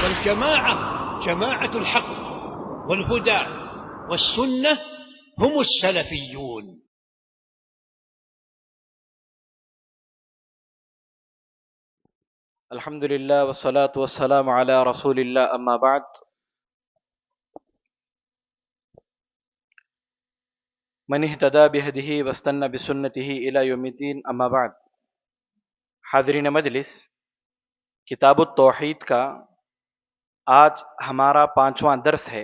والجماعة جماعة الحق والهدى والسنة هم السلفيون. الحمد للہ والصلاة والسلام علی رسول اللہ اما بعد. من اهتدى بهديه واستنى بسنته الى یوم الدین اما بعد. حاضرین مجلس، کتاب التوحید کا آج ہمارا 5واں درس ہے.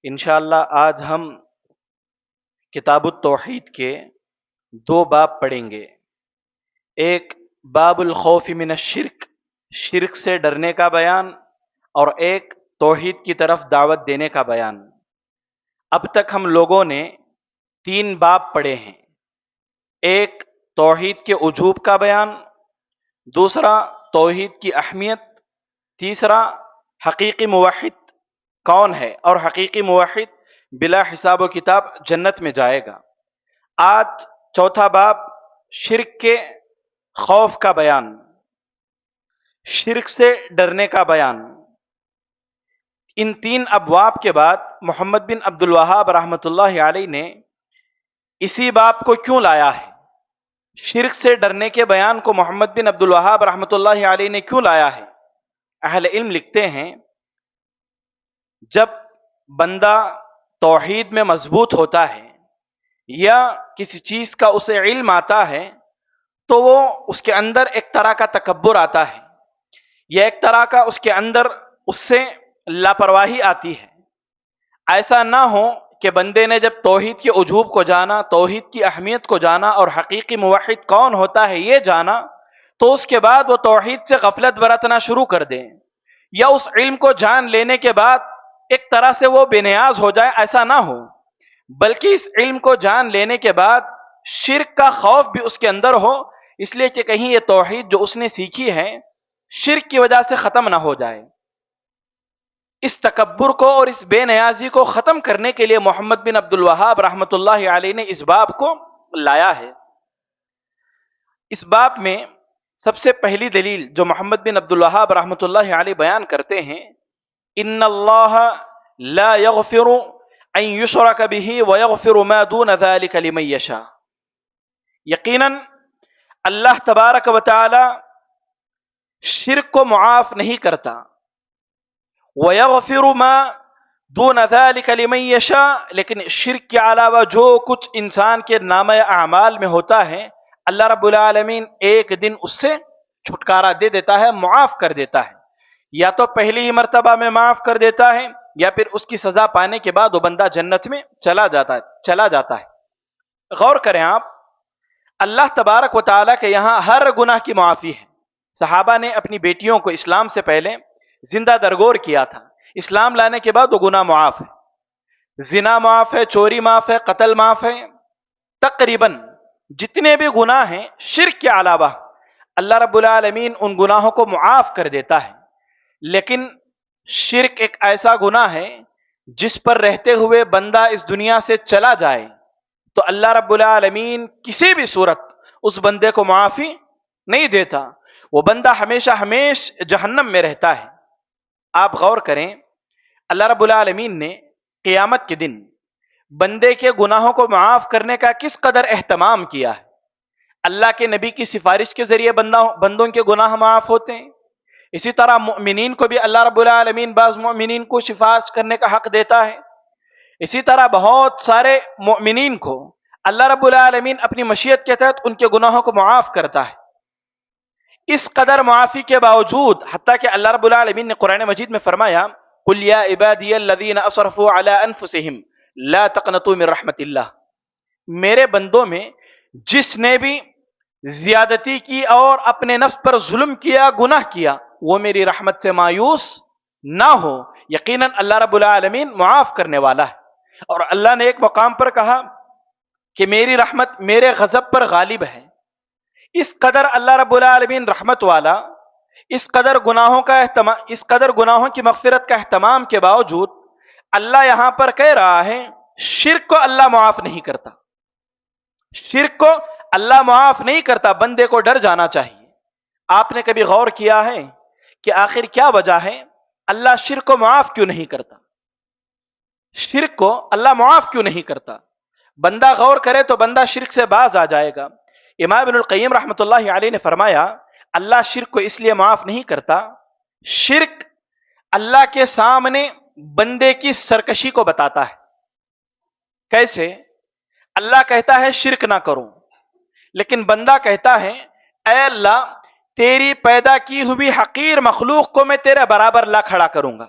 انشاءاللہ آج ہم کتاب التوحید کے 2 باب پڑھیں گے. ایک باب الخوف من الشرک، شرک سے ڈرنے کا بیان، اور ایک توحید کی طرف دعوت دینے کا بیان. اب تک ہم لوگوں نے 3 باب پڑھے ہیں. ایک توحید کے وجوب کا بیان، دوسرا توحید کی اہمیت، تیسرا حقیقی موحد کون ہے اور حقیقی موحد بلا حساب و کتاب جنت میں جائے گا. آج چوتھا باب شرک کے خوف کا بیان، شرک سے ڈرنے کا بیان. ان 3 ابواب کے بعد محمد بن عبد الوہاب رحمۃ اللہ علیہ نے اسی باب کو کیوں لایا ہے؟ شرک سے ڈرنے کے بیان کو محمد بن عبد الوہاب رحمۃ اللہ علیہ نے کیوں لایا ہے؟ اہل علم لکھتے ہیں جب بندہ توحید میں مضبوط ہوتا ہے یا کسی چیز کا اسے علم آتا ہے تو وہ اس کے اندر ایک طرح کا تکبر آتا ہے، یا ایک طرح کا اس کے اندر اس سے لاپرواہی آتی ہے. ایسا نہ ہو کہ بندے نے جب توحید کے وجوب کو جانا، توحید کی اہمیت کو جانا اور حقیقی موحد کون ہوتا ہے یہ جانا، تو اس کے بعد وہ توحید سے غفلت برتنا شروع کر دیں، یا اس علم کو جان لینے کے بعد ایک طرح سے وہ بے نیاز ہو جائے. ایسا نہ ہو، بلکہ اس علم کو جان لینے کے بعد شرک کا خوف بھی اس کے اندر ہو، اس لیے کہ کہیں یہ توحید جو اس نے سیکھی ہے شرک کی وجہ سے ختم نہ ہو جائے. اس تکبر کو اور اس بے نیازی کو ختم کرنے کے لیے محمد بن عبد الوہاب رحمۃ اللہ علیہ نے اس باب کو لایا ہے. اس باب میں سب سے پہلی دلیل جو محمد بن عبد الوہاب رحمۃ اللہ علیہ بیان کرتے ہیں، ان اللہ لا یغفر ان یشرک بہ ویغفر ما دون ذلک لمن یشاء. یقیناً اللہ تبارک و تعالی شرک کو معاف نہیں کرتا، وَيَغْفِرُ مَا دُونَ ذَلِكَ لِمَن يَشَاءُ، لیکن شرک کے علاوہ جو کچھ انسان کے نامہ اعمال میں ہوتا ہے اللہ رب العالمین ایک دن اس سے چھٹکارا دے دیتا ہے، معاف کر دیتا ہے. یا تو پہلی ہی مرتبہ میں معاف کر دیتا ہے، یا پھر اس کی سزا پانے کے بعد وہ بندہ جنت میں چلا جاتا ہے. غور کریں آپ، اللہ تبارک و تعالیٰ کے یہاں ہر گناہ کی معافی ہے. صحابہ نے اپنی بیٹیوں کو اسلام سے پہلے زندہ درگور کیا تھا، اسلام لانے کے بعد وہ گناہ معاف ہے. زنا معاف ہے، چوری معاف ہے، قتل معاف ہے. تقریباً جتنے بھی گناہ ہیں شرک کے علاوہ اللہ رب العالمین ان گناہوں کو معاف کر دیتا ہے. لیکن شرک ایک ایسا گناہ ہے جس پر رہتے ہوئے بندہ اس دنیا سے چلا جائے تو اللہ رب العالمین کسی بھی صورت اس بندے کو معافی نہیں دیتا، وہ بندہ ہمیشہ جہنم میں رہتا ہے. آپ غور کریں، اللہ رب العالمین نے قیامت کے دن بندے کے گناہوں کو معاف کرنے کا کس قدر اہتمام کیا ہے. اللہ کے نبی کی سفارش کے ذریعے بندوں کے گناہ معاف ہوتے ہیں. اسی طرح مؤمنین کو بھی اللہ رب العالمین بعض مؤمنین کو شفاعت کرنے کا حق دیتا ہے. اسی طرح بہت سارے مؤمنین کو اللہ رب العالمین اپنی مشیت کے تحت ان کے گناہوں کو معاف کرتا ہے. اس قدر معافی کے باوجود حتیٰ کہ اللہ رب العالمین نے قرآن مجید میں فرمایا قُلْ يَا عِبَادِيَ الَّذِينَ أَسْرَفُوا عَلَىٰ أَنفُسِهِمْ لَا تَقْنَطُوا مِن رَحْمَةِ اللَّهِ، میرے بندوں میں جس نے بھی زیادتی کی اور اپنے نفس پر ظلم کیا، گناہ کیا، وہ میری رحمت سے مایوس نہ ہو، یقیناً اللہ رب العالمین معاف کرنے والا ہے. اور اللہ نے ایک مقام پر کہا کہ میری رحمت میرے غضب پر غالب ہے. اس قدر اللہ رب العالمین رحمت والا، اس قدر گناہوں کی مغفرت کا اہتمام کے باوجود اللہ یہاں پر کہہ رہا ہے شرک کو اللہ معاف نہیں کرتا. شرک کو اللہ معاف نہیں کرتا. بندے کو ڈر جانا چاہیے. آپ نے کبھی غور کیا ہے کہ آخر کیا وجہ ہے اللہ شرک کو معاف کیوں نہیں کرتا؟ شرک کو اللہ معاف کیوں نہیں کرتا؟ بندہ غور کرے تو بندہ شرک سے باز آ جائے گا۔ امام ابن القیم رحمۃ اللہ علیہ نے فرمایا اللہ شرک کو اس لیے معاف نہیں کرتا، شرک اللہ کے سامنے بندے کی سرکشی کو بتاتا ہے۔ کیسے؟ اللہ کہتا ہے شرک نہ کرو، لیکن بندہ کہتا ہے اے اللہ تیری پیدا کی ہوئی حقیر مخلوق کو میں تیرے برابر لا کھڑا کروں گا،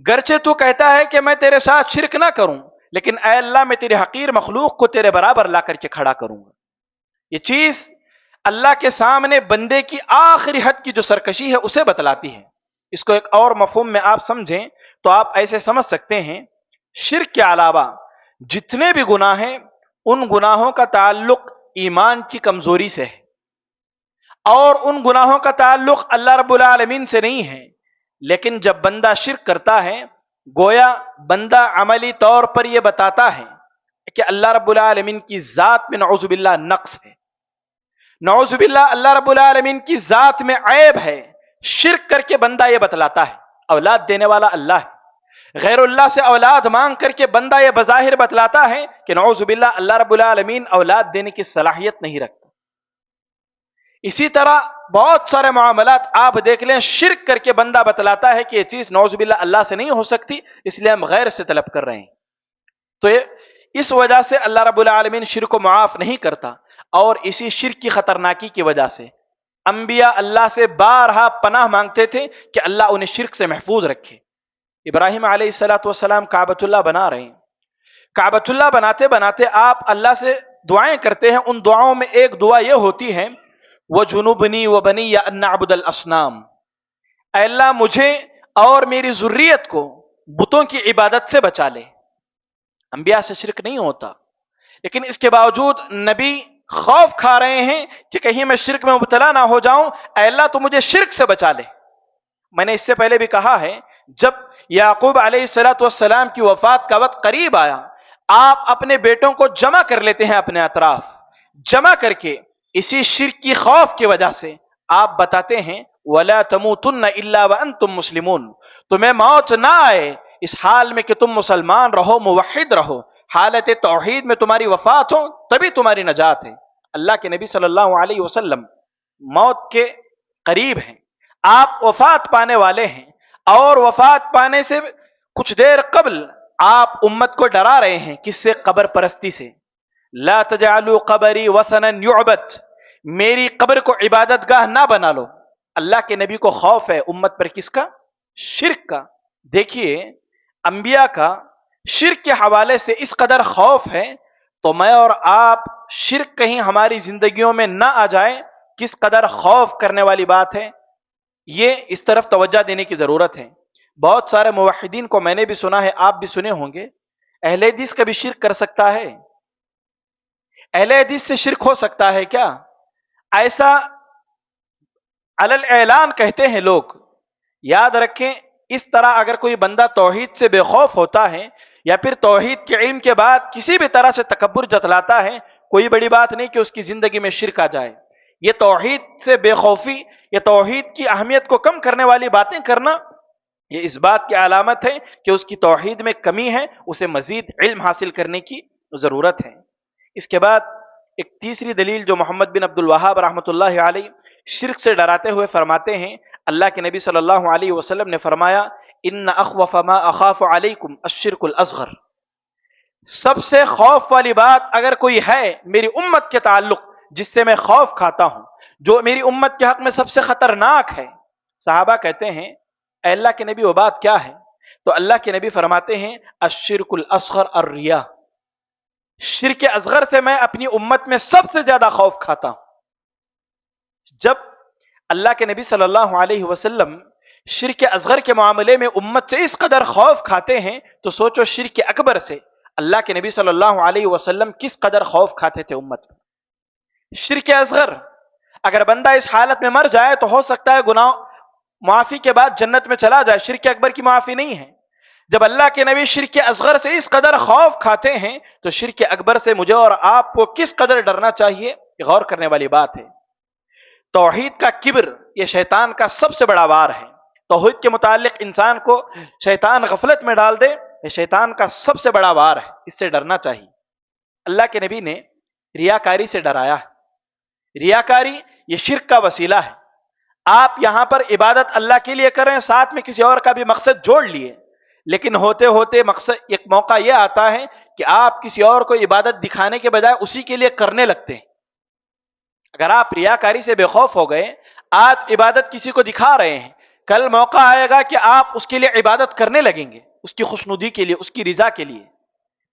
گرچہ تو کہتا ہے کہ میں تیرے ساتھ شرک نہ کروں، لیکن اے اللہ میں تیری حقیر مخلوق کو تیرے برابر لا کر کے کھڑا کروں گا۔ یہ چیز اللہ کے سامنے بندے کی آخری حد کی جو سرکشی ہے اسے بتلاتی ہے۔ اس کو ایک اور مفہوم میں آپ سمجھیں تو آپ ایسے سمجھ سکتے ہیں شرک کے علاوہ جتنے بھی گناہ ہیں ان گناہوں کا تعلق ایمان کی کمزوری سے ہے، اور ان گناہوں کا تعلق اللہ رب العالمین سے نہیں ہے، لیکن جب بندہ شرک کرتا ہے گویا بندہ عملی طور پر یہ بتاتا ہے کہ اللہ رب العالمین کی ذات میں نعوذ باللہ نقص ہے، نعوذ باللہ اللہ رب العالمین کی ذات میں عیب ہے۔ شرک کر کے بندہ یہ بتلاتا ہے اولاد دینے والا اللہ ہے، غیر اللہ سے اولاد مانگ کر کے بندہ یہ بظاہر بتلاتا ہے کہ نعوذ باللہ اللہ رب العالمین اولاد دینے کی صلاحیت نہیں رکھتا۔ اسی طرح بہت سارے معاملات آپ دیکھ لیں، شرک کر کے بندہ بتلاتا ہے کہ یہ چیز نعوذ باللہ اللہ سے نہیں ہو سکتی، اس لیے ہم غیر سے طلب کر رہے ہیں۔ تو اس وجہ سے اللہ رب العالمین شرک کو معاف نہیں کرتا، اور اسی شرک کی خطرناکی کی وجہ سے انبیاء اللہ سے بارہا پناہ مانگتے تھے کہ اللہ انہیں شرک سے محفوظ رکھے۔ ابراہیم علیہ السلام کعبۃ اللہ بنا رہے ہیں، کعبۃ اللہ بناتے بناتے آپ اللہ سے دعائیں کرتے ہیں، ان دعاؤں میں ایک دعا یہ ہوتی ہے وَجُنُوبْنِي وَبَنِيَّ أَن نَعْبُدَ الْأَصْنَامَ، اے اللہ مجھے اور میری ذریت کو بتوں کی عبادت سے بچا لے۔ انبیاء سے شرک نہیں ہوتا، لیکن اس کے باوجود نبی خوف کھا رہے ہیں کہ کہیں میں شرک میں مبتلا نہ ہو جاؤں، اے اللہ تو مجھے شرک سے بچا لے۔ میں نے اس سے پہلے بھی کہا ہے جب یعقوب علیہ السلام کی وفات کا وقت قریب آیا، آپ اپنے بیٹوں کو جمع کر لیتے ہیں اپنے اطراف، جمع کر کے اسی شرک کی خوف کی وجہ سے آپ بتاتے ہیں وَلَا تَمُوتُنَّ إِلَّا وَأَنْتُمْ مُسْلِمُونَ، تمہیں موت نہ آئے اس حال میں کہ تم مسلمان رہو، موحد رہو، حالت توحید میں تمہاری وفات ہو تبھی تمہاری نجات ہے۔ اللہ کے نبی صلی اللہ علیہ وسلم موت کے قریب ہیں، آپ وفات پانے والے ہیں، اور وفات پانے سے کچھ دیر قبل آپ امت کو ڈرا رہے ہیں کس سے؟ قبر پرستی سے۔ لا تجعلوا قبری وثنا یعبد، میری قبر کو عبادت گاہ نہ بنا لو۔ اللہ کے نبی کو خوف ہے امت پر کس کا؟ شرک کا۔ دیکھیے انبیاء کا شرک کے حوالے سے اس قدر خوف ہے، تو میں اور آپ شرک کہیں ہماری زندگیوں میں نہ آ جائے کس قدر خوف کرنے والی بات ہے، یہ اس طرف توجہ دینے کی ضرورت ہے۔ بہت سارے موحدین کو میں نے بھی سنا ہے، آپ بھی سنے ہوں گے، اہل حدیث کبھی شرک کر سکتا ہے؟ اہل حدیث سے شرک ہو سکتا ہے کیا؟ ایسا علل اعلان کہتے ہیں لوگ۔ یاد رکھیں اس طرح اگر کوئی بندہ توحید سے بے خوف ہوتا ہے یا پھر توحید کے علم کے بعد کسی بھی طرح سے تکبر جتلاتا ہے، کوئی بڑی بات نہیں کہ اس کی زندگی میں شرک آ جائے۔ یہ توحید سے بے خوفی، یہ توحید کی اہمیت کو کم کرنے والی باتیں کرنا، یہ اس بات کی علامت ہے کہ اس کی توحید میں کمی ہے، اسے مزید علم حاصل کرنے کی ضرورت ہے۔ اس کے بعد ایک تیسری دلیل جو محمد بن عبد الوہاب رحمۃ اللہ علیہ شرک سے ڈراتے ہوئے فرماتے ہیں، اللہ کے نبی صلی اللہ علیہ وسلم نے فرمایا ان اخوف ما اخاف علیکم الشرک الاصغر، سب سے خوف والی بات اگر کوئی ہے میری امت کے تعلق جس سے میں خوف کھاتا ہوں، جو میری امت کے حق میں سب سے خطرناک ہے۔ صحابہ کہتے ہیں اے اللہ کے نبی وہ بات کیا ہے؟ تو اللہ کے نبی فرماتے ہیں الشرک الاصغر الریا، شرک اصغر سے میں اپنی امت میں سب سے زیادہ خوف کھاتا ہوں۔ جب اللہ کے نبی صلی اللہ علیہ وسلم شرک اصغر کے معاملے میں امت سے اس قدر خوف کھاتے ہیں تو سوچو شرک اکبر سے اللہ کے نبی صلی اللہ علیہ وسلم کس قدر خوف کھاتے تھے امت میں۔ شرک اصغر اگر بندہ اس حالت میں مر جائے تو ہو سکتا ہے گناہ معافی کے بعد جنت میں چلا جائے، شرک اکبر کی معافی نہیں ہے۔ جب اللہ کے نبی شرک اصغر سے اس قدر خوف کھاتے ہیں تو شرک اکبر سے مجھے اور آپ کو کس قدر ڈرنا چاہیے، یہ غور کرنے والی بات ہے۔ توحید کا کبر یہ شیطان کا سب سے بڑا وار ہے۔ توحید کے متعلق انسان کو شیطان غفلت میں ڈال دے، یہ شیطان کا سب سے بڑا وار ہے، اس سے ڈرنا چاہیے۔ اللہ کے نبی نے ریاکاری سے ڈرایا ہے۔ ریاکاری یہ شرک کا وسیلہ ہے۔ آپ یہاں پر عبادت اللہ کے لیے کریں، ساتھ میں کسی اور کا بھی مقصد جوڑ لیے، لیکن ہوتے ہوتے مقصد ایک موقع یہ آتا ہے کہ آپ کسی اور کو عبادت دکھانے کے بجائے اسی کے لیے کرنے لگتے ہیں۔ اگر آپ ریاکاری سے بے خوف ہو گئے، آج عبادت کسی کو دکھا رہے ہیں، کل موقع آئے گا کہ آپ اس کے لیے عبادت کرنے لگیں گے، اس کی خوشنودی کے لیے، اس کی رضا کے لیے،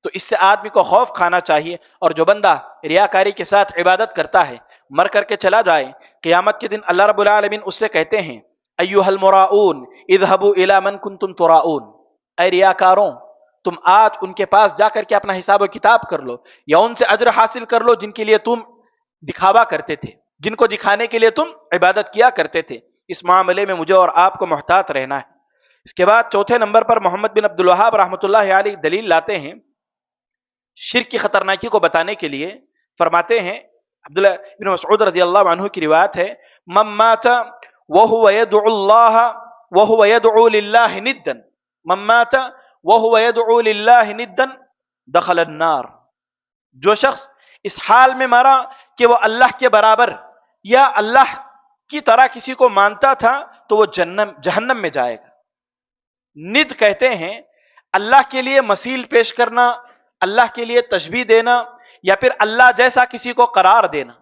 تو اس سے آدمی کو خوف کھانا چاہیے۔ اور جو بندہ ریاکاری کے ساتھ عبادت کرتا ہے، مر کر کے چلا جائے، قیامت کے دن اللہ رب العالمین اس سے کہتے ہیں ایھا المراؤن اذهبوا الی من کنتم تراؤن، اے ریاکاروں، تم آج ان کے پاس جا کر کے اپنا حساب و کتاب کر لو، یا ان سے اجر حاصل کر لو جن کے لیے تم دکھاوا کرتے تھے، جن کو دکھانے کے لیے تم عبادت کیا کرتے تھے۔ اس معاملے میں مجھے اور آپ کو محتاط رہنا ہے۔ اس کے بعد چوتھے نمبر پر محمد بن عبد الوہاب رحمۃ اللہ علیہ دلیل لاتے ہیں شرک کی خطرناکی کو بتانے کے لیے۔ فرماتے ہیں، عبداللہ بن مسعود رضی اللہ عنہ کی روایت ہے، من مات وهو يدعو الله وهو يدعو لله ندا، من مات وهو يدعو لله ندا دخل النار۔ جو شخص اس حال میں مرا کہ وہ اللہ کے برابر یا اللہ کی طرح کسی کو مانتا تھا تو وہ جہنم میں جائے گا۔ ند کہتے ہیں اللہ کے لیے مثیل پیش کرنا، اللہ کے لیے تشبیہ دینا، یا پھر اللہ جیسا کسی کو قرار دینا۔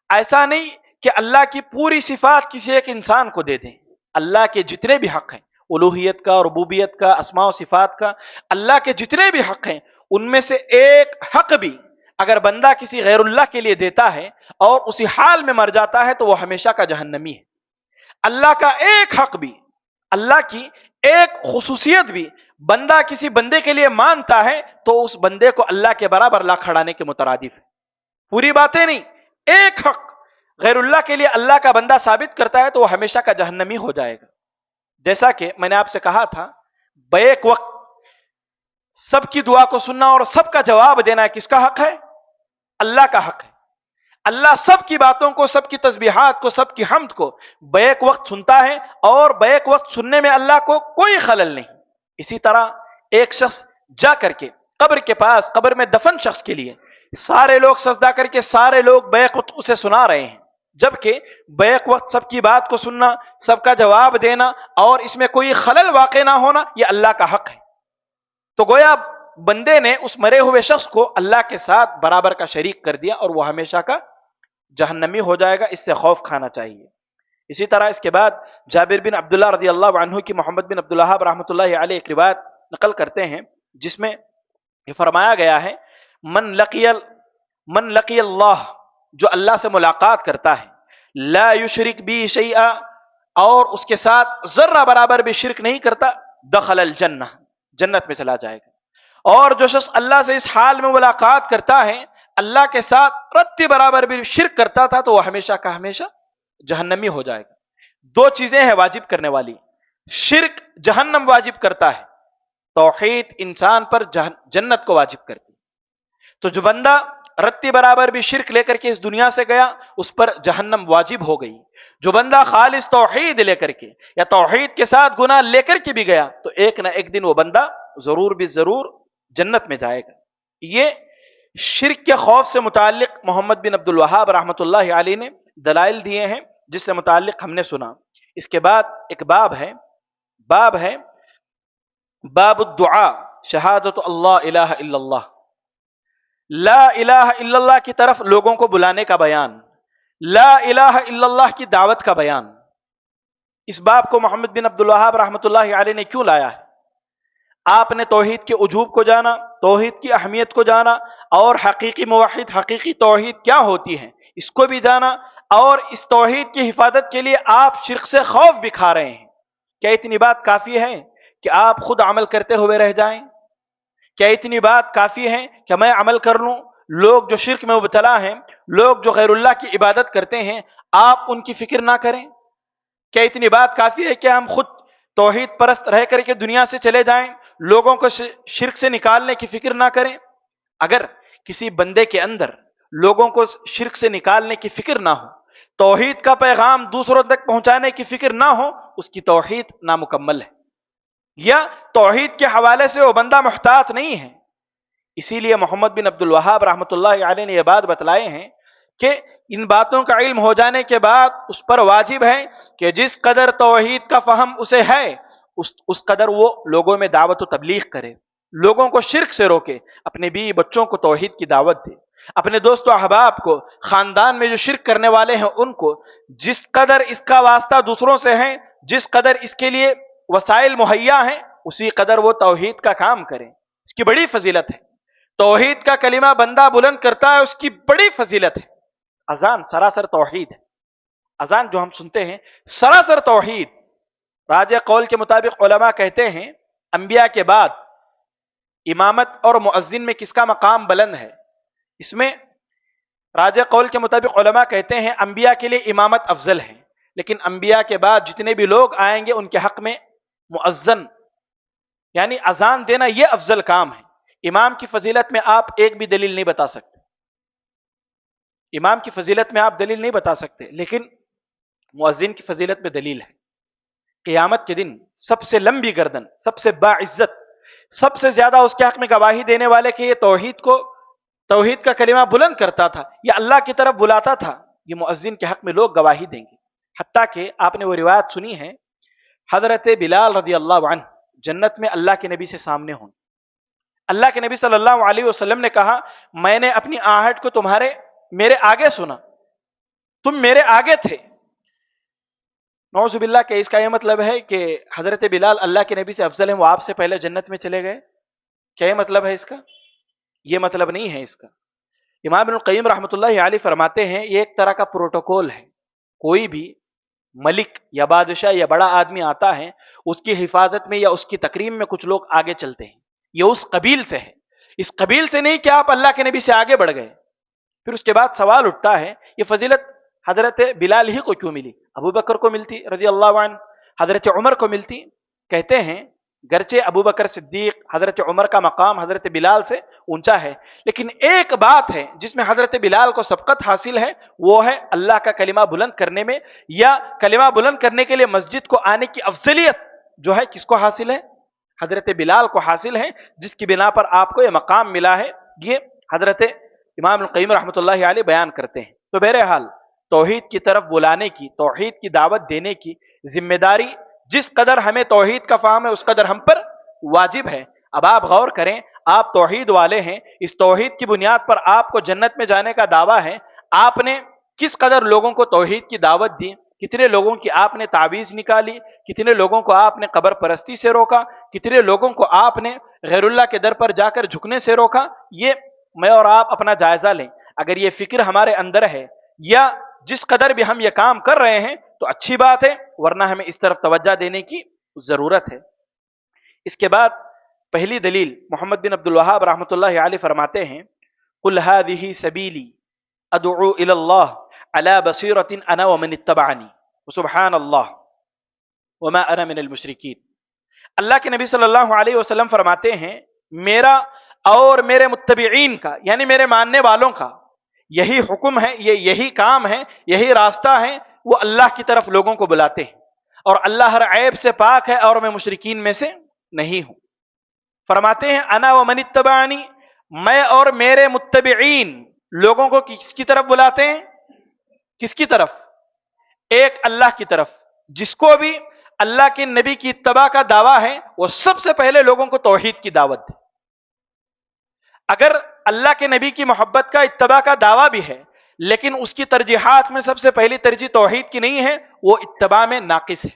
ایسا نہیں کہ اللہ کی پوری صفات کسی ایک انسان کو دے دیں۔ اللہ کے جتنے بھی حق ہیں، الوہیت کا، ربوبیت کا، اسماء و صفات کا، اللہ کے جتنے بھی حق ہیں، ان میں سے ایک حق بھی اگر بندہ کسی غیر اللہ کے لیے دیتا ہے اور اسی حال میں مر جاتا ہے تو وہ ہمیشہ کا جہنمی ہے۔ اللہ کا ایک حق بھی، اللہ کی ایک خصوصیت بھی بندہ کسی بندے کے لیے مانتا ہے تو اس بندے کو اللہ کے برابر لا کھڑانے کے مترادف ہے۔ پوری باتیں نہیں، ایک حق غیر اللہ کے لیے اللہ کا بندہ ثابت کرتا ہے تو وہ ہمیشہ کا جہنمی ہو جائے گا۔ جیسا کہ میں نے آپ سے کہا تھا، بیک وقت سب کی دعا کو سننا اور سب کا جواب دینا کس کا حق ہے؟ اللہ کا حق ہے۔ اللہ سب کی باتوں کو، سب کی تسبیحات کو، سب کی حمد کو بیک وقت سنتا ہے، اور بیک وقت سننے میں اللہ کو کوئی خلل نہیں۔ اسی طرح ایک شخص جا کر کے قبر کے پاس، قبر میں دفن شخص کے لیے سارے لوگ سجدہ کر کے سارے لوگ بیک وقت اسے سنا رہے ہیں، جبکہ بیک وقت سب کی بات کو سننا، سب کا جواب دینا اور اس میں کوئی خلل واقع نہ ہونا، یہ اللہ کا حق ہے۔ تو گویا بندے نے اس مرے ہوئے شخص کو اللہ کے ساتھ برابر کا شریک کر دیا اور وہ ہمیشہ کا جہنمی ہو جائے گا۔ اس سے خوف کھانا چاہیے۔ اسی طرح اس کے بعد جابر بن عبداللہ رضی اللہ عنہ کی محمد بن عبد الوہاب رحمۃ اللہ علیہ ایک روایت نقل کرتے ہیں جس میں یہ فرمایا گیا ہے، من لقی اللہ، جو اللہ سے ملاقات کرتا ہے، لا یشرک بی شیئا، اور اس کے ساتھ ذرہ برابر بھی شرک نہیں کرتا، دخل الجنہ، جنت میں چلا جائے گا۔ اور جو شخص اللہ سے اس حال میں ملاقات کرتا ہے، اللہ کے ساتھ رتی برابر بھی شرک کرتا تھا تو وہ ہمیشہ کا ہمیشہ جہنمی ہو جائے گا۔ دو چیزیں ہیں واجب کرنے والی، شرک جہنم واجب کرتا ہے، توحید انسان پر جنت کو واجب کرتی۔ تو جو بندہ رتی برابر بھی شرک لے کر کے اس دنیا سے گیا، اس پر جہنم واجب ہو گئی۔ جو بندہ خالص توحید لے کر کے یا توحید کے ساتھ گناہ لے کر کے بھی گیا تو ایک نہ ایک دن وہ بندہ ضرور بھی ضرور جنت میں جائے گا۔ یہ شرک کے خوف سے متعلق محمد بن عبد الوہاب رحمۃ اللہ علیہ نے دلائل دیے ہیں، جس سے متعلق ہم نے سنا۔ اس کے بعد ایک باب ہے باب الدعاء، شہادت اللہ الہ الا اللہ، لا الہ الا اللہ کی طرف لوگوں کو بلانے کا بیان، لا الہ الا اللہ کی دعوت کا بیان۔ اس باب کو محمد بن عبد الوہاب رحمۃ اللہ علیہ نے کیوں لایا ہے؟ آپ نے توحید کے وجوب کو جانا، توحید کی اہمیت کو جانا، اور حقیقی موحد، حقیقی توحید کیا ہوتی ہے اس کو بھی جانا، اور اس توحید کی حفاظت کے لیے آپ شرک سے خوف بھی کھا رہے ہیں۔ کیا اتنی بات کافی ہے کہ آپ خود عمل کرتے ہوئے رہ جائیں؟ کیا اتنی بات کافی ہے کہ میں عمل کر لوں؟ لوگ جو شرک میں مبتلا ہیں، لوگ جو غیر اللہ کی عبادت کرتے ہیں، آپ ان کی فکر نہ کریں؟ کیا اتنی بات کافی ہے کہ ہم خود توحید پرست رہ کر کے دنیا سے چلے جائیں، لوگوں کو شرک سے نکالنے کی فکر نہ کریں؟ اگر کسی بندے کے اندر لوگوں کو شرک سے نکالنے کی فکر نہ ہو توحید کا پیغام دوسروں تک پہنچانے کی فکر نہ ہو، اس کی توحید نامکمل ہے، یا توحید کے حوالے سے وہ بندہ محتاط نہیں ہے۔ اسی لیے محمد بن عبد الوہاب رحمۃ اللہ علیہ نے یہ بات بتلائے ہیں کہ ان باتوں کا علم ہو جانے کے بعد اس پر واجب ہے کہ جس قدر توحید کا فہم اسے ہے اس قدر وہ لوگوں میں دعوت و تبلیغ کرے، لوگوں کو شرک سے روکے، اپنے بیوی بچوں کو توحید کی دعوت دے، اپنے دوست و احباب کو، خاندان میں جو شرک کرنے والے ہیں ان کو، جس قدر اس کا واسطہ دوسروں سے ہے، جس قدر اس کے لیے وسائل مہیا ہیں، اسی قدر وہ توحید کا کام کریں۔ اس کی بڑی فضیلت ہے، توحید کا کلمہ بندہ بلند کرتا ہے، اس کی بڑی فضیلت ہے۔ اذان سراسر توحید ہے، اذان جو ہم سنتے ہیں سراسر توحید۔ راجع قول کے مطابق علماء کہتے ہیں انبیاء کے بعد امامت اور مؤذن میں کس کا مقام بلند ہے؟ اس میں راجع قول کے مطابق علماء کہتے ہیں انبیاء کے لیے امامت افضل ہے، لیکن انبیاء کے بعد جتنے بھی لوگ آئیں گے ان کے حق میں مؤذن یعنی اذان دینا یہ افضل کام ہے۔ امام کی فضیلت میں آپ ایک بھی دلیل نہیں بتا سکتے، امام کی فضیلت میں آپ دلیل نہیں بتا سکتے، لیکن مؤذن کی فضیلت میں دلیل ہے۔ قیامت کے دن سب سے لمبی گردن، سب سے باعزت، سب سے زیادہ اس کے حق میں گواہی دینے والے کہ یہ توحید کا کلمہ بلند کرتا تھا، یہ اللہ کی طرف بلاتا تھا، یہ مؤذن کے حق میں لوگ گواہی دیں گے۔ حتیٰ کہ آپ نے وہ روایت سنی ہے، حضرت بلال رضی اللہ عنہ جنت میں اللہ کے نبی سے سامنے ہوں، اللہ کے نبی صلی اللہ علیہ وسلم نے کہا میں نے اپنی آہٹ کو میرے آگے سنا، تم میرے آگے تھے۔ نعوذ باللہ کہ اس کا یہ مطلب ہے کہ حضرت بلال اللہ کے نبی سے افضل ہیں، وہ آپ سے پہلے جنت میں چلے گئے؟ کیا یہ مطلب ہے اس کا؟ یہ مطلب نہیں ہے اس کا۔ امام ابن القیم رحمۃ اللہ علیہ فرماتے ہیں یہ ایک طرح کا پروٹوکول ہے، کوئی بھی ملک یا بادشاہ یا بڑا آدمی آتا ہے، اس کی حفاظت میں یا اس کی تکریم میں کچھ لوگ آگے چلتے ہیں، یہ اس قبیل سے ہے، اس قبیل سے نہیں کہ آپ اللہ کے نبی سے آگے بڑھ گئے۔ پھر اس کے بعد سوال اٹھتا ہے یہ فضیلت حضرت بلال ہی کو کیوں ملی؟ ابو بکر کو ملتی رضی اللہ عنہ، حضرت عمر کو ملتی؟ کہتے ہیں گرچہ ابو بکر صدیق، حضرت عمر کا مقام حضرت بلال سے اونچا ہے، لیکن ایک بات ہے جس میں حضرت بلال کو سبقت حاصل ہے، وہ ہے اللہ کا کلمہ بلند کرنے میں، یا کلمہ بلند کرنے کے لیے مسجد کو آنے کی افضلیت جو ہے کس کو حاصل ہے؟ حضرت بلال کو حاصل ہے، جس کی بنا پر آپ کو یہ مقام ملا ہے۔ یہ حضرت امام القیم رحمۃ اللہ علیہ بیان کرتے ہیں۔ تو بہرحال توحید کی طرف بلانے کی، توحید کی دعوت دینے کی ذمہ داری جس قدر ہمیں توحید کا فہم ہے اس قدر ہم پر واجب ہے۔ اب آپ غور کریں، آپ توحید والے ہیں، اس توحید کی بنیاد پر آپ کو جنت میں جانے کا دعویٰ ہے، آپ نے کس قدر لوگوں کو توحید کی دعوت دی، کتنے لوگوں کی آپ نے تعویذ نکالی، کتنے لوگوں کو آپ نے قبر پرستی سے روکا، کتنے لوگوں کو آپ نے غیر اللہ کے در پر جا کر جھکنے سے روکا۔ یہ میں اور آپ اپنا جائزہ لیں، اگر یہ فکر ہمارے اندر ہے یا جس قدر بھی ہم یہ کام کر رہے ہیں تو اچھی بات ہے، ورنہ ہمیں اس طرف توجہ دینے کی ضرورت ہے۔ اس کے بعد پہلی دلیل محمد بن عبد الوہاب رحمۃ اللہ علیہ فرماتے ہیں قل هذه سبیلی ادعو الی اللہ علی بصیرۃ انا ومن اتبعنی وسبحان اللہ وما انا من المشرکین۔ اللہ کے نبی صلی اللہ علیہ وسلم فرماتے ہیں میرا اور میرے متبعین کا یعنی میرے ماننے والوں کا یہی حکم ہے، یہی کام ہے، یہی راستہ ہے، وہ اللہ کی طرف لوگوں کو بلاتے ہیں، اور اللہ ہر عیب سے پاک ہے اور میں مشرکین میں سے نہیں ہوں۔ فرماتے ہیں انا ومن اتبعنی، میں اور میرے متبعین لوگوں کو کس کی طرف بلاتے ہیں؟ کس کی طرف؟ ایک اللہ کی طرف۔ جس کو بھی اللہ کے نبی کی اتباع کا دعویٰ ہے وہ سب سے پہلے لوگوں کو توحید کی دعوت دے۔ اگر اللہ کے نبی کی محبت کا اتباع کا دعویٰ بھی ہے لیکن اس کی ترجیحات میں سب سے پہلی ترجیح توحید کی نہیں ہے، وہ اتباع میں ناقص ہے،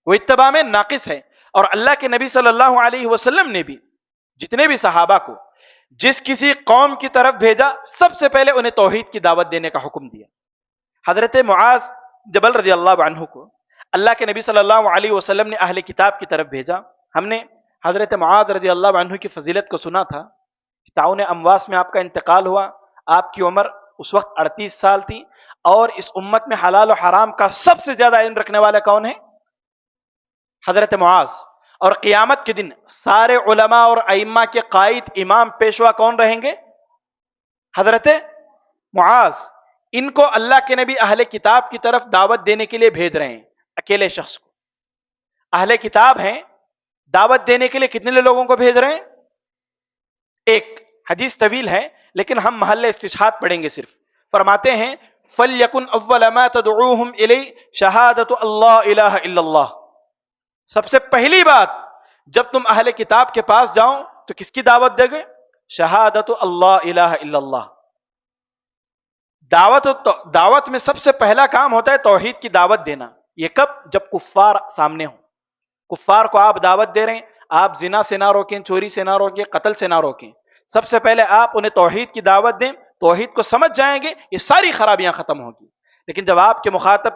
وہ اتباع میں ناقص ہے۔ اور اللہ کے نبی صلی اللہ علیہ وسلم نے بھی جتنے بھی صحابہ کو جس کسی قوم کی طرف بھیجا سب سے پہلے انہیں توحید کی دعوت دینے کا حکم دیا۔ حضرت معاذ جبل رضی اللہ عنہ کو اللہ کے نبی صلی اللہ علیہ وسلم نے اہل کتاب کی طرف بھیجا۔ ہم نے حضرت معاذ رضی اللہ عنہ کی فضیلت کو سنا تھا، تعاون امواس میں آپ کا انتقال ہوا، آپ کی عمر اس وقت 38 سال تھی، اور اس امت میں حلال و حرام کا سب سے زیادہ علم رکھنے والا کون ہے؟ حضرت معاذ۔ اور قیامت کے دن سارے علماء اور ائمہ کے قائد امام پیشوا کون رہیں گے؟ حضرت معاذ۔ ان کو اللہ کے نبی اہل کتاب کی طرف دعوت دینے کے لیے بھیج رہے ہیں، اکیلے شخص کو۔ اہل کتاب ہیں، دعوت دینے کے لیے کتنے لوگوں کو بھیج رہے ہیں؟ ایک۔ حدیث طویل ہے لیکن ہم محل استشہاد پڑھیں گے صرف۔ فرماتے ہیں فَلْيَكُنْ أَوَّلَ مَا تَدْعُوهُمْ إِلَيْهِ شَهَادَةُ اللَّهِ إِلَهَ إِلَّا اللَّهِ۔ سب سے پہلی بات جب تم اہل کتاب کے پاس جاؤ تو کس کی دعوت دے گے؟ شہادت اللہ الہ الا اللہ۔ دعوت میں سب سے پہلا کام ہوتا ہے توحید کی دعوت دینا۔ یہ کب؟ جب کفار سامنے ہوں۔ کفار کو آپ دعوت دے رہے ہیں، آپ زنا سے نہ روکیں، چوری سے نہ روکیں، قتل سے نہ روکیں، سب سے پہلے آپ انہیں توحید کی دعوت دیں، توحید کو سمجھ جائیں گے، یہ ساری خرابیاں ختم ہوگی۔ لیکن جب آپ کے مخاطب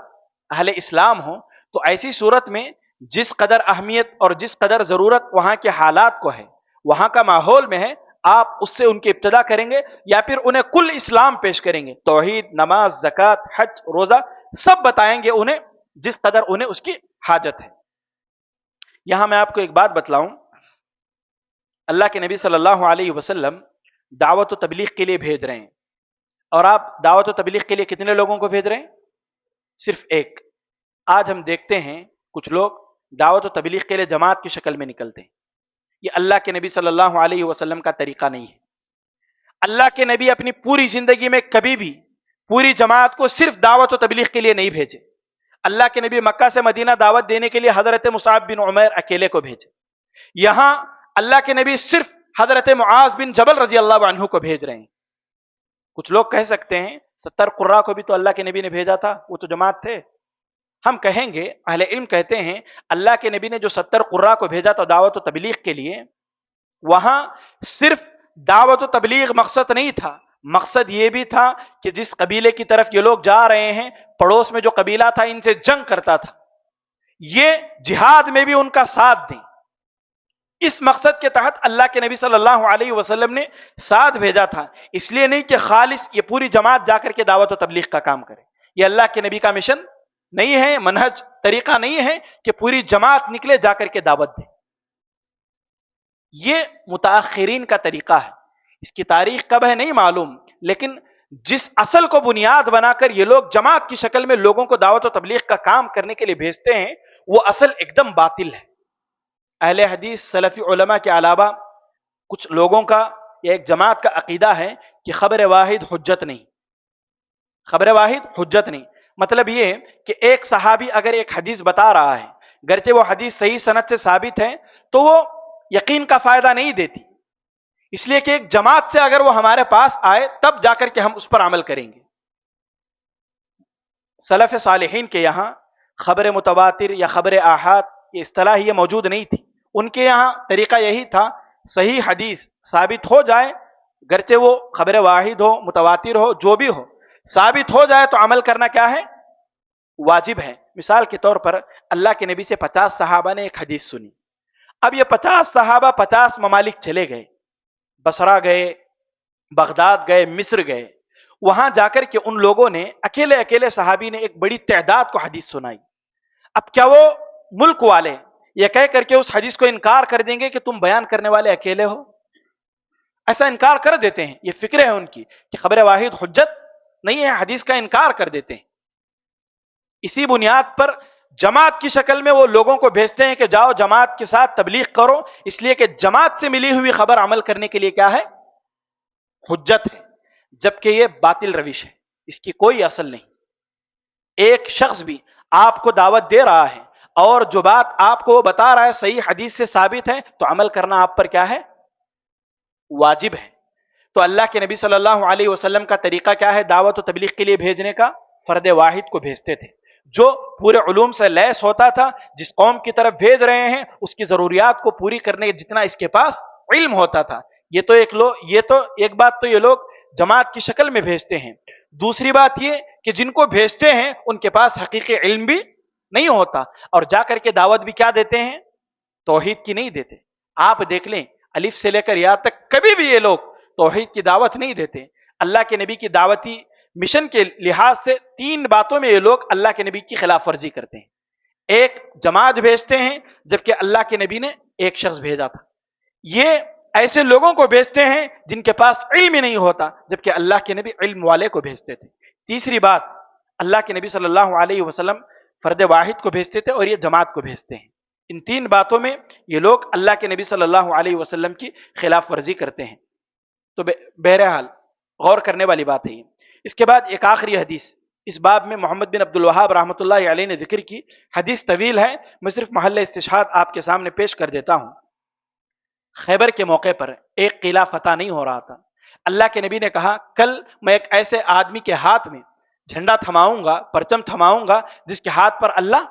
اہل اسلام ہوں تو ایسی صورت میں جس قدر اہمیت اور جس قدر ضرورت وہاں کے حالات کو ہے، وہاں کا ماحول میں ہے، آپ اس سے ان کی ابتدا کریں گے یا پھر انہیں کل اسلام پیش کریں گے؟ توحید، نماز، زکوٰۃ، حج، روزہ سب بتائیں گے انہیں جس قدر انہیں اس کی حاجت ہے۔ یہاں میں آپ کو ایک بات بتلاؤں، اللہ کے نبی صلی اللہ علیہ وسلم دعوت و تبلیغ کے لیے بھیج رہے ہیں، اور آپ دعوت و تبلیغ کے لیے کتنے لوگوں کو بھیج رہے ہیں؟ صرف ایک۔ آج ہم دیکھتے ہیں کچھ لوگ دعوت و تبلیغ کے لیے جماعت کی شکل میں نکلتے ہیں۔ یہ اللہ کے نبی صلی اللہ علیہ وسلم کا طریقہ نہیں ہے۔ اللہ کے نبی اپنی پوری زندگی میں کبھی بھی پوری جماعت کو صرف دعوت و تبلیغ کے لیے نہیں بھیجے۔ اللہ کے نبی مکہ سے مدینہ دعوت دینے کے لیے حضرت مصعب بن عمیر اکیلے کو بھیجے۔ یہاں اللہ کے نبی صرف حضرت معاذ بن جبل رضی اللہ عنہ کو بھیج رہے ہیں۔ کچھ لوگ کہہ سکتے ہیں 70 قراء کو بھی تو اللہ کے نبی نے بھیجا تھا، وہ تو جماعت تھے۔ ہم کہیں گے، اہل علم کہتے ہیں اللہ کے نبی نے جو 70 قراء کو بھیجا تھا دعوت و تبلیغ کے لیے، وہاں صرف دعوت و تبلیغ مقصد نہیں تھا، مقصد یہ بھی تھا کہ جس قبیلے کی طرف یہ لوگ جا رہے ہیں، پڑوس میں جو قبیلہ تھا ان سے جنگ کرتا تھا، یہ جہاد میں بھی ان کا ساتھ دیں۔ اس مقصد کے تحت اللہ کے نبی صلی اللہ علیہ وسلم نے ساتھ بھیجا تھا، اس لیے نہیں کہ خالص یہ پوری جماعت جا کر کے دعوت و تبلیغ کا کام کرے۔ یہ اللہ کے نبی کا مشن نہیں ہے، منہج، طریقہ نہیں ہے کہ پوری جماعت نکلے جا کر کے دعوت دے۔ یہ متاخرین کا طریقہ ہے، اس کی تاریخ کب ہے نہیں معلوم، لیکن جس اصل کو بنیاد بنا کر یہ لوگ جماعت کی شکل میں لوگوں کو دعوت و تبلیغ کا کام کرنے کے لیے بھیجتے ہیں، وہ اصل ایک دم باطل ہے۔ اہل حدیث سلفی علماء کے علاوہ کچھ لوگوں کا یا ایک جماعت کا عقیدہ ہے کہ خبر واحد حجت نہیں۔ خبر واحد حجت نہیں مطلب یہ کہ ایک صحابی اگر ایک حدیث بتا رہا ہے، گرچہ وہ حدیث صحیح سند سے ثابت ہے، تو وہ یقین کا فائدہ نہیں دیتی، اس لیے کہ ایک جماعت سے اگر وہ ہمارے پاس آئے تب جا کر کے ہم اس پر عمل کریں گے۔ سلف صالحین کے یہاں خبر متواتر یا خبر آحاد یہ اصطلاح یہ موجود نہیں تھی۔ ان کے یہاں طریقہ یہی تھا، صحیح حدیث ثابت ہو جائے، گرچہ وہ خبر واحد ہو، متواتر ہو، جو بھی ہو، ثابت ہو جائے تو عمل کرنا کیا ہے؟ واجب ہے۔ مثال کے طور پر اللہ کے نبی سے 50 صحابہ نے ایک حدیث سنی، اب یہ 50 صحابہ 50 ممالک چلے گئے، بصرہ گئے، بغداد گئے، مصر گئے، وہاں جا کر کے ان لوگوں نے اکیلے صحابی نے ایک بڑی تعداد کو حدیث سنائی۔ اب کیا وہ ملک والے یہ کہہ کر کے اس حدیث کو انکار کر دیں گے کہ تم بیان کرنے والے اکیلے ہو؟ ایسا انکار کر دیتے ہیں، یہ فکر ہے ان کی کہ خبر واحد حجت نہیں ہے، حدیث کا انکار کر دیتے ہیں۔ اسی بنیاد پر جماعت کی شکل میں وہ لوگوں کو بھیجتے ہیں کہ جاؤ جماعت کے ساتھ تبلیغ کرو، اس لیے کہ جماعت سے ملی ہوئی خبر عمل کرنے کے لیے کیا ہے؟ حجت ہے، جبکہ یہ باطل روش ہے، اس کی کوئی اصل نہیں۔ ایک شخص بھی آپ کو دعوت دے رہا ہے اور جو بات آپ کو بتا رہا ہے صحیح حدیث سے ثابت ہے تو عمل کرنا آپ پر کیا ہے؟ واجب ہے۔ تو اللہ کے نبی صلی اللہ علیہ وسلم کا طریقہ کیا ہے دعوت و تبلیغ کے لیے بھیجنے کا؟ فرد واحد کو بھیجتے تھے جو پورے علوم سے لیس ہوتا تھا، جس قوم کی طرف بھیج رہے ہیں اس کی ضروریات کو پوری کرنے جتنا اس کے پاس علم ہوتا تھا۔ یہ تو ایک بات تو یہ لوگ جماعت کی شکل میں بھیجتے ہیں، دوسری بات یہ کہ جن کو بھیجتے ہیں ان کے پاس حقیقی علم بھی نہیں ہوتا، اور جا کر کے دعوت بھی کیا دیتے ہیں؟ توحید کی نہیں دیتے۔ آپ دیکھ لیں الف سے لے کر یا تک کبھی بھی یہ لوگ توحید کی دعوت نہیں دیتے۔ اللہ کے نبی کی دعوتی مشن کے لحاظ سے 3 باتوں میں یہ لوگ اللہ کے نبی کی خلاف ورزی کرتے ہیں۔ ایک، جماعت بھیجتے ہیں جبکہ اللہ کے نبی نے ایک شخص بھیجا تھا۔ یہ ایسے لوگوں کو بھیجتے ہیں جن کے پاس علم ہی نہیں ہوتا جبکہ اللہ کے نبی علم والے کو بھیجتے تھے۔ تیسری بات، اللہ کے نبی صلی اللہ علیہ وسلم فرد واحد کو بھیجتے تھے اور یہ جماعت کو بھیجتے ہیں. ان تین باتوں میں یہ لوگ اللہ کے نبی صلی اللہ علیہ وسلم کی خلاف ورزی کرتے ہیں. تو بہرحال غور کرنے والی بات ہے یہ. اس کے بعد ایک آخری حدیث اس باب میں محمد بن عبد الوہاب رحمۃ اللہ علیہ نے ذکر کی. حدیث طویل ہے، میں صرف محل استشہاد آپ کے سامنے پیش کر دیتا ہوں. خیبر کے موقع پر ایک قلعہ فتح نہیں ہو رہا تھا. اللہ کے نبی نے کہا کل میں ایک ایسے آدمی کے ہاتھ میں جھنڈا تھماؤں گا، پرچم تھماؤں گا جس کے ہاتھ پر اللہ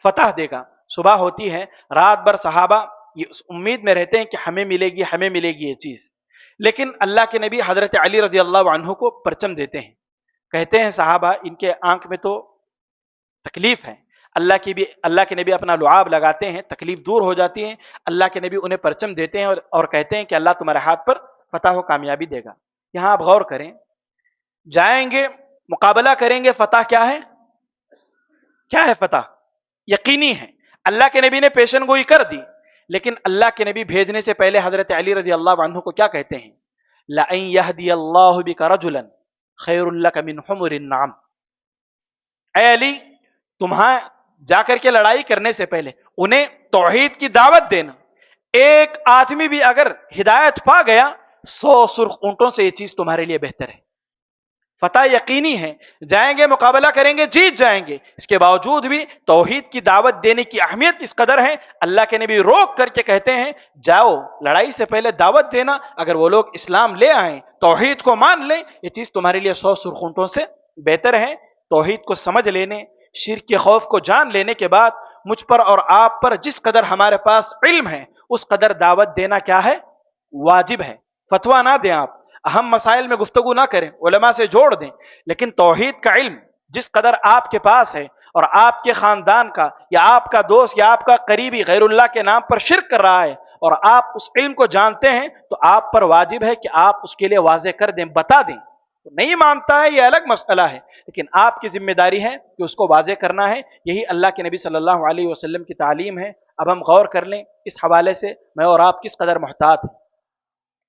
فتح دے گا. صبح ہوتی ہے، رات بھر صحابہ یہ اس امید میں رہتے ہیں کہ ہمیں ملے گی، ہمیں ملے گی یہ چیز. لیکن اللہ کے نبی حضرت علی رضی اللہ عنہ کو پرچم دیتے ہیں. کہتے ہیں صحابہ ان کے آنکھ میں تو تکلیف ہے. اللہ کے نبی اپنا لعاب لگاتے ہیں، تکلیف دور ہو جاتی ہے. اللہ کے نبی انہیں پرچم دیتے ہیں اور کہتے ہیں کہ اللہ تمہارے ہاتھ پر فتح و کامیابی دے گا. یہاں آپ غور کریں، جائیں گے مقابلہ کریں گے. فتح کیا ہے؟ کیا ہے فتح؟ یقینی ہے. اللہ کے نبی نے پیشن گوئی کر دی، لیکن اللہ کے نبی بھیجنے سے پہلے حضرت علی رضی اللہ عنہ کو کیا کہتے ہیں؟ لَأَن يَهْدِيَ اللَّهُ بِكَ رَجُلًا خَيْرٌ لَكَ مِنْ حُمُرِ النَّعَمِ. اے علی، تمہاں جا کر کے لڑائی کرنے سے پہلے انہیں توحید کی دعوت دینا. ایک آدمی بھی اگر ہدایت پا گیا 100 سرخ اونٹوں سے یہ چیز تمہارے لیے بہتر ہے. فتح یقینی ہے. جائیں گے مقابلہ کریں گے، جیت جائیں گے. اس کے باوجود بھی توحید کی دعوت دینے کی اہمیت اس قدر ہے، اللہ کے نبی روک کر کے کہتے ہیں جاؤ لڑائی سے پہلے دعوت دینا. اگر وہ لوگ اسلام لے آئیں، توحید کو مان لیں، یہ چیز تمہارے لیے 100 سرخونٹوں سے بہتر ہے. توحید کو سمجھ لینے، شرک کے خوف کو جان لینے کے بعد مجھ پر اور آپ پر جس قدر ہمارے پاس علم ہے اس قدر دعوت دینا کیا ہے؟ واجب ہے. فتویٰ نہ دیں آپ، اہم مسائل میں گفتگو نہ کریں، علماء سے جوڑ دیں، لیکن توحید کا علم جس قدر آپ کے پاس ہے اور آپ کے خاندان کا یا آپ کا دوست یا آپ کا قریبی غیر اللہ کے نام پر شرک کر رہا ہے اور آپ اس علم کو جانتے ہیں تو آپ پر واجب ہے کہ آپ اس کے لیے واضح کر دیں، بتا دیں. نہیں مانتا ہے یہ الگ مسئلہ ہے، لیکن آپ کی ذمہ داری ہے کہ اس کو واضح کرنا ہے. یہی اللہ کے نبی صلی اللہ علیہ وسلم کی تعلیم ہے. اب ہم غور کر لیں اس حوالے سے میں اور آپ کس قدر محتاط ہیں.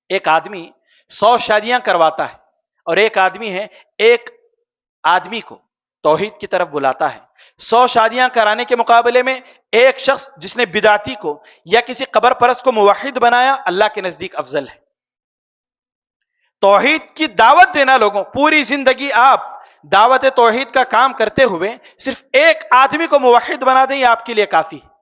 ایک آدمی 100 شادیاں کرواتا ہے اور ایک آدمی ہے ایک آدمی کو توحید کی طرف بلاتا ہے. 100 شادیاں کرانے کے مقابلے میں ایک شخص جس نے بدعتی کو یا کسی قبر پرست کو موحد بنایا اللہ کے نزدیک افضل ہے. توحید کی دعوت دینا لوگوں، پوری زندگی آپ دعوت توحید کا کام کرتے ہوئے صرف ایک آدمی کو موحد بنا دیں، یہ آپ کے لیے کافی ہے.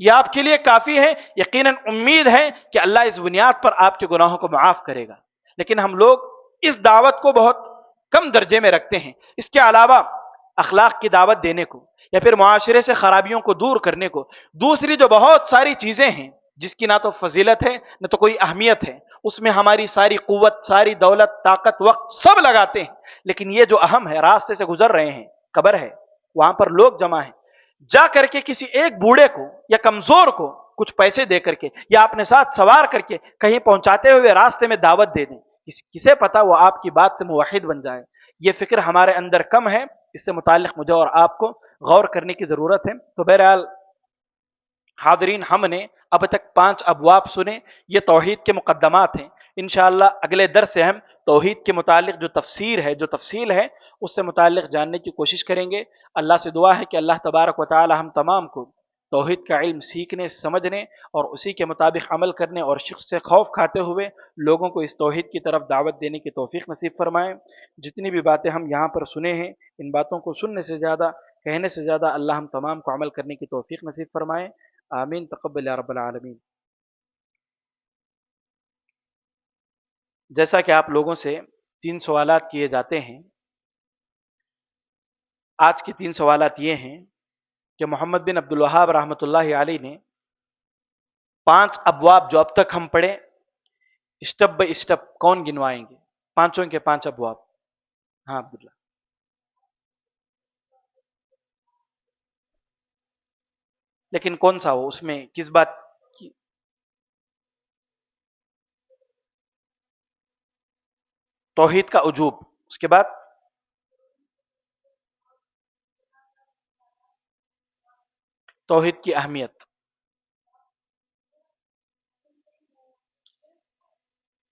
یہ آپ کے لیے کافی ہے. یقیناً امید ہے کہ اللہ اس بنیاد پر آپ کے گناہوں کو معاف کرے گا. لیکن ہم لوگ اس دعوت کو بہت کم درجے میں رکھتے ہیں. اس کے علاوہ اخلاق کی دعوت دینے کو یا پھر معاشرے سے خرابیوں کو دور کرنے کو دوسری جو بہت ساری چیزیں ہیں جس کی نہ تو فضیلت ہے نہ تو کوئی اہمیت ہے، اس میں ہماری ساری قوت، ساری دولت، طاقت، وقت سب لگاتے ہیں. لیکن یہ جو اہم ہے، راستے سے گزر رہے ہیں، قبر ہے، وہاں پر لوگ جمع ہیں، جا کر کے کسی ایک بوڑھے کو یا کمزور کو کچھ پیسے دے کر کے یا اپنے ساتھ سوار کر کے کہیں پہنچاتے ہوئے راستے میں دعوت دے دیں. کسے پتا وہ آپ کی بات سے موحد بن جائے. یہ فکر ہمارے اندر کم ہے. اس سے متعلق مجھے اور آپ کو غور کرنے کی ضرورت ہے. تو بہرحال حاضرین، ہم نے اب تک 5 ابواب سنے، یہ توحید کے مقدمات ہیں. انشاءاللہ اگلے درس سے ہم توحید کے متعلق جو تفصیل ہے اس سے متعلق جاننے کی کوشش کریں گے. اللہ سے دعا ہے کہ اللہ تبارک و تعالی ہم تمام کو توحید کا علم سیکھنے، سمجھنے اور اسی کے مطابق عمل کرنے اور شرک سے خوف کھاتے ہوئے لوگوں کو اس توحید کی طرف دعوت دینے کی توفیق نصیب فرمائیں. جتنی بھی باتیں ہم یہاں پر سنے ہیں، ان باتوں کو سننے سے زیادہ، کہنے سے زیادہ اللہ ہم تمام کو عمل کرنے کی توفیق نصیب فرمائیں. آمین. تقبل یا رب العالمین. جیسا کہ آپ لوگوں سے 3 سوالات کیے جاتے ہیں، آج کے 3 سوالات یہ ہیں کہ محمد بن عبد الوہاب رحمۃ اللہ علیہ نے 5 ابواب جو اب تک ہم پڑھے اسٹپ بائی اسٹپ کون گنوائیں گے؟ پانچوں کے 5 ابواب. ہاں عبداللہ. لیکن کون سا ہو، اس میں کس بات کی؟ توحید کا عجوب، اس کے بعد توحید کی اہمیت،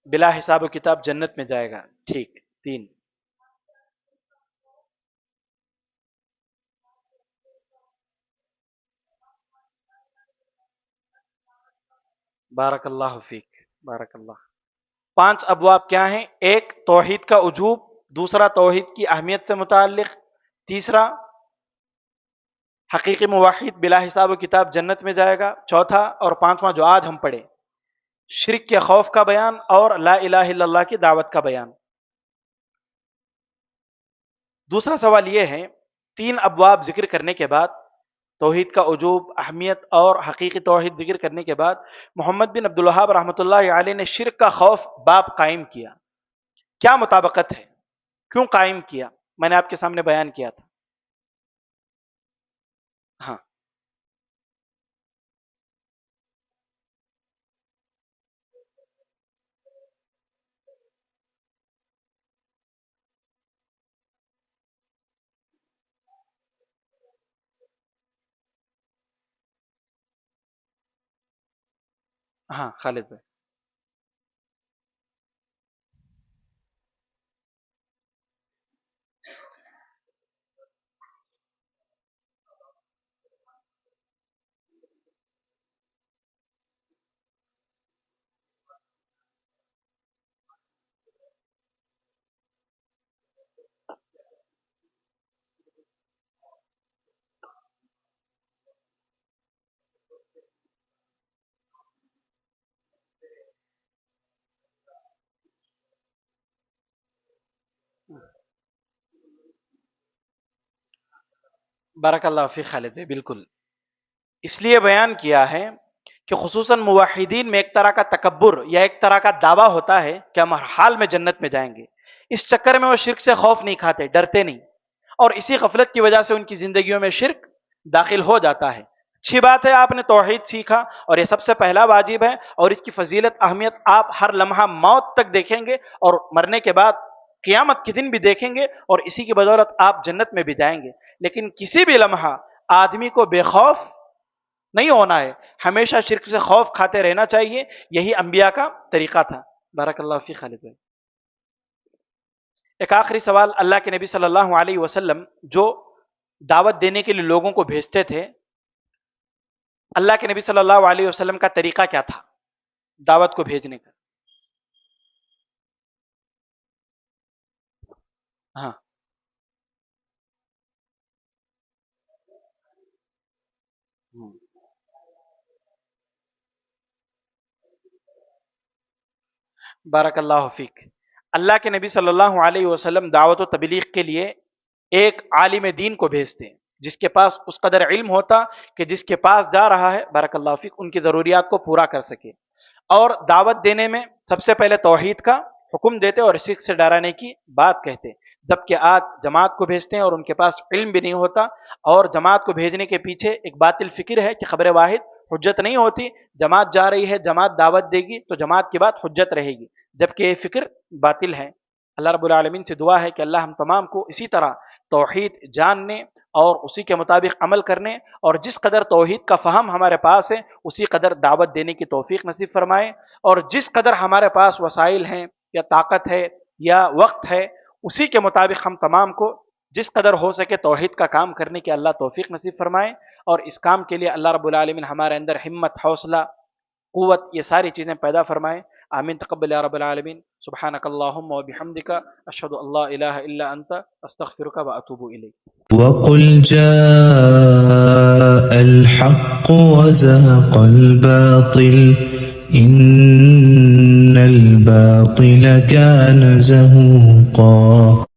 بلا حساب و کتاب جنت میں جائے گا. ٹھیک. 3 بارک اللہ فیک، بارک اللہ۔ 5 ابواب کیا ہیں؟ ایک توحید کا وجوب، دوسرا توحید کی اہمیت سے متعلق، تیسرا حقیقی موحد بلا حساب و کتاب جنت میں جائے گا، چوتھا اور پانچواں جو آج ہم پڑھے شرک کے خوف کا بیان اور لا الہ الا اللہ کی دعوت کا بیان۔ دوسرا سوال یہ ہے، 3 ابواب ذکر کرنے کے بعد، توحید کا وجوب، اہمیت اور حقیقی توحید ذکر کرنے کے بعد، محمد بن عبد الوہاب رحمۃ اللہ علیہ نے شرک کا خوف باب قائم کیا۔ کیا مطابقت ہے؟ کیوں قائم کیا؟ میں نے آپ کے سامنے بیان کیا تھا۔ ہاں ہاں خالد بھائی، بارک اللہ فی خالد بھائی، بالکل اس لیے بیان کیا ہے کہ خصوصاً موحدین میں ایک طرح کا تکبر یا ایک طرح کا دعویٰ ہوتا ہے کہ ہم ہر حال میں جنت میں جائیں گے، اس چکر میں وہ شرک سے خوف نہیں کھاتے، ڈرتے نہیں، اور اسی غفلت کی وجہ سے ان کی زندگیوں میں شرک داخل ہو جاتا ہے۔ اچھی بات ہے آپ نے توحید سیکھا، اور یہ سب سے پہلا واجب ہے، اور اس کی فضیلت اہمیت آپ ہر لمحہ موت تک دیکھیں گے اور مرنے کے بعد قیامت کے دن بھی دیکھیں گے، اور اسی کی بدولت آپ جنت میں بھی جائیں گے۔ لیکن کسی بھی لمحہ آدمی کو بے خوف نہیں ہونا ہے، ہمیشہ شرک سے خوف کھاتے رہنا چاہیے، یہی انبیاء کا طریقہ تھا۔ بارک اللہ فی خالد بھائی۔ ایک آخری سوال، اللہ کے نبی صلی اللہ علیہ وسلم جو دعوت دینے کے لیے لوگوں کو بھیجتے تھے، اللہ کے نبی صلی اللہ علیہ وسلم کا طریقہ کیا تھا دعوت کو بھیجنے کا؟ ہاں بارک اللہ فیک۔ اللہ کے نبی صلی اللہ علیہ وسلم دعوت و تبلیغ کے لیے ایک عالم دین کو بھیجتے ہیں، جس کے پاس اس قدر علم ہوتا کہ جس کے پاس جا رہا ہے بارک اللہ فیک ان کی ضروریات کو پورا کر سکے، اور دعوت دینے میں سب سے پہلے توحید کا حکم دیتے اور شرک سے ڈرانے کی بات کہتے، جبکہ آج جماعت کو بھیجتے ہیں اور ان کے پاس علم بھی نہیں ہوتا، اور جماعت کو بھیجنے کے پیچھے ایک باطل فکر ہے کہ خبر واحد حجت نہیں ہوتی، جماعت جا رہی ہے، جماعت دعوت دے گی تو جماعت کے بعد حجت رہے گی، جبکہ یہ فکر باطل ہے۔ اللہ رب العالمین سے دعا ہے کہ اللہ ہم تمام کو اسی طرح توحید جاننے اور اسی کے مطابق عمل کرنے، اور جس قدر توحید کا فہم ہمارے پاس ہے اسی قدر دعوت دینے کی توفیق نصیب فرمائے، اور جس قدر ہمارے پاس وسائل ہیں یا طاقت ہے یا وقت ہے اسی کے مطابق ہم تمام کو جس قدر ہو سکے توحید کا کام کرنے کی اللہ توفیق نصیب فرمائے، اور اس کام کے لیے اللہ رب العالمین ہمارے اندر ہمت، حوصلہ، قوت، یہ ساری چیزیں پیدا فرمائے۔ آمین تقبل یا رب العالمین۔ سبحانک اللہم و بحمدک، اشہد ان لا الہ الا انت، استغفرک و اتوب الیک۔ وقل جاء الحق وزهق الباطل إن الباطل كان زهوقا